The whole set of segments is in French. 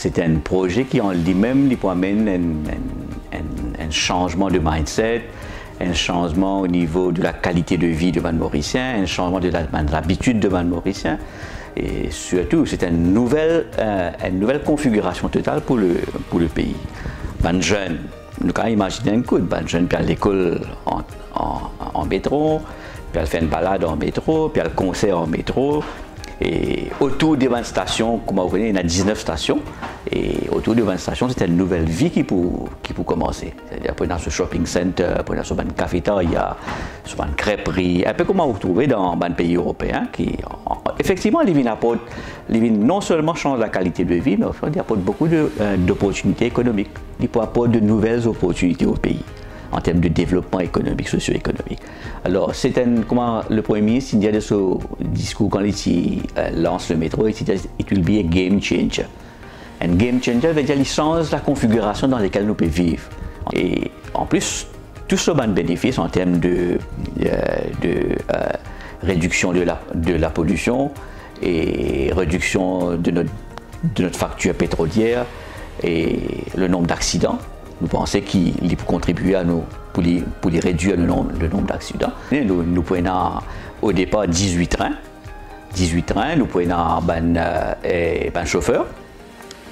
c'est un projet qui en lui-même lui amène un changement de mindset, un changement au niveau de la qualité de vie de Van Mauricien, un changement de l'habitude de Van Mauricien. Et surtout, c'est une nouvelle configuration totale pour le pays. Van jeune, nous avons imaginé un coup, Van jeune, puis à l'école en métro, puis elle fait une balade en métro, puis elle concert en métro. Et autour des 20 stations, comme vous voyez, il y a 19 stations. Et autour des 20 stations, c'était une nouvelle vie qui peut commencer. C'est-à-dire, pour ce shopping center, pour ce cafétéria, sur une crêperie, un peu comme vous trouvez dans un pays européen qui, effectivement, non seulement change la qualité de vie, mais il apporte beaucoup d'opportunités économiques. Il apporte de nouvelles opportunités au pays en termes de développement économique, socio-économique. Alors, comment le Premier ministre, il dit de ce discours quand il lance le métro, il dit it will be a game changer. Un game changer veut dire qu'il change la configuration dans laquelle nous pouvons vivre. Et en plus, tout ce bénéfice en termes de réduction de la pollution et réduction de notre facture pétrolière et le nombre d'accidents. Nous pensons qu'il peut contribuer pour les réduire le nombre d'accidents. Nous prenons au départ 18 trains. 18 trains, nous prenons un chauffeur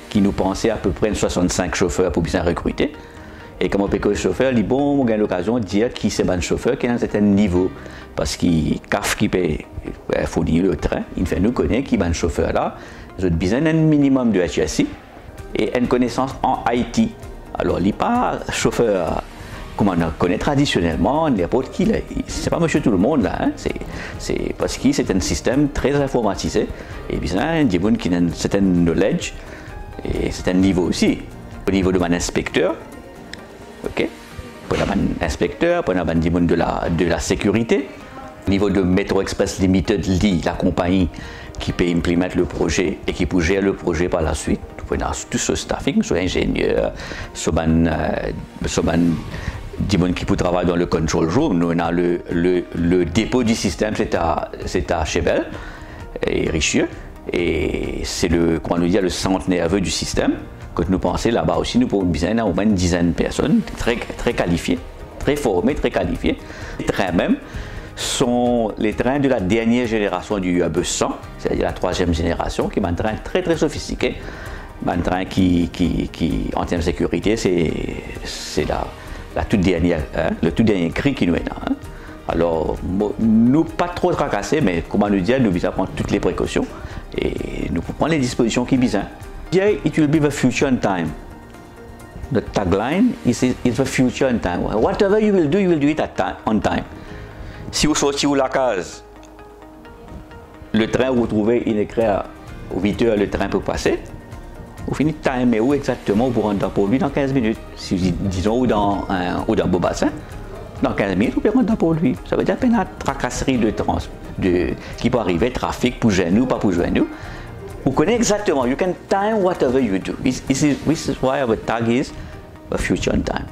qui nous pensait à peu près 65 chauffeurs pour bien recruter. Et comme on peut que le chauffeur, on a l'occasion de dire qui c'est un chauffeur qui est à un certain niveau. Parce qu'il peut fournir le train, il fait nous connaître qui est un chauffeur là. Nous avons besoin d'un minimum de HSI et une connaissance en IT. Alors, il n'est pas chauffeur comme on connaît traditionnellement, n'importe qui. Ce n'est pas monsieur tout le monde là. Hein. C'est parce que c'est un système très informatisé. Et puis, il y a des gens qui ont un certain knowledge et c'est un niveau aussi. Au niveau de mon inspecteur, ok? Pour un inspecteur, pour un niveau de la sécurité. Au niveau de Metro Express Limited, la compagnie qui peut implémenter le projet et qui peut gérer le projet par la suite. Tout ce staffing, soit ingénieur, soit des gens qui peuvent travailler dans le control room. Nous avons le dépôt du système, c'est à Chevel et Richelieu. Et c'est le centre nerveux du système. Quand nous pensons là-bas aussi, nous pouvons besoin au moins une dizaine de personnes très, très qualifiées, très formées, très qualifiées. Les trains même sont les trains de la dernière génération du Airbus 100, c'est-à-dire la 3e génération, qui est un train très, très sophistiqué. Un train qui en termes de sécurité, c'est la toute dernière, hein, le tout dernier cri qui nous est là. Hein. Alors, nous pas trop tracassés, mais comment nous dire, nous devons prendre toutes les précautions et nous prendre les dispositions qui besoin. It will be the future in time. The tagline is the future in time. Whatever you will do it on time. Si vous sortez de la case, le train vous trouvez, il est écrit à 8 heures, le train peut passer. Vous finissez de timer où exactement pour rentrer pour lui dans 15 minutes. Si disons ou dans Beaubassin, dans 15 minutes, vous pouvez rentrer pour lui. Ça veut dire qu'il y a une tracasserie qui peut arriver, trafic pour gêner nous, pas pour gêner nous. Vous connaissez exactement, you can time whatever you do. This is why our tag is a future in time.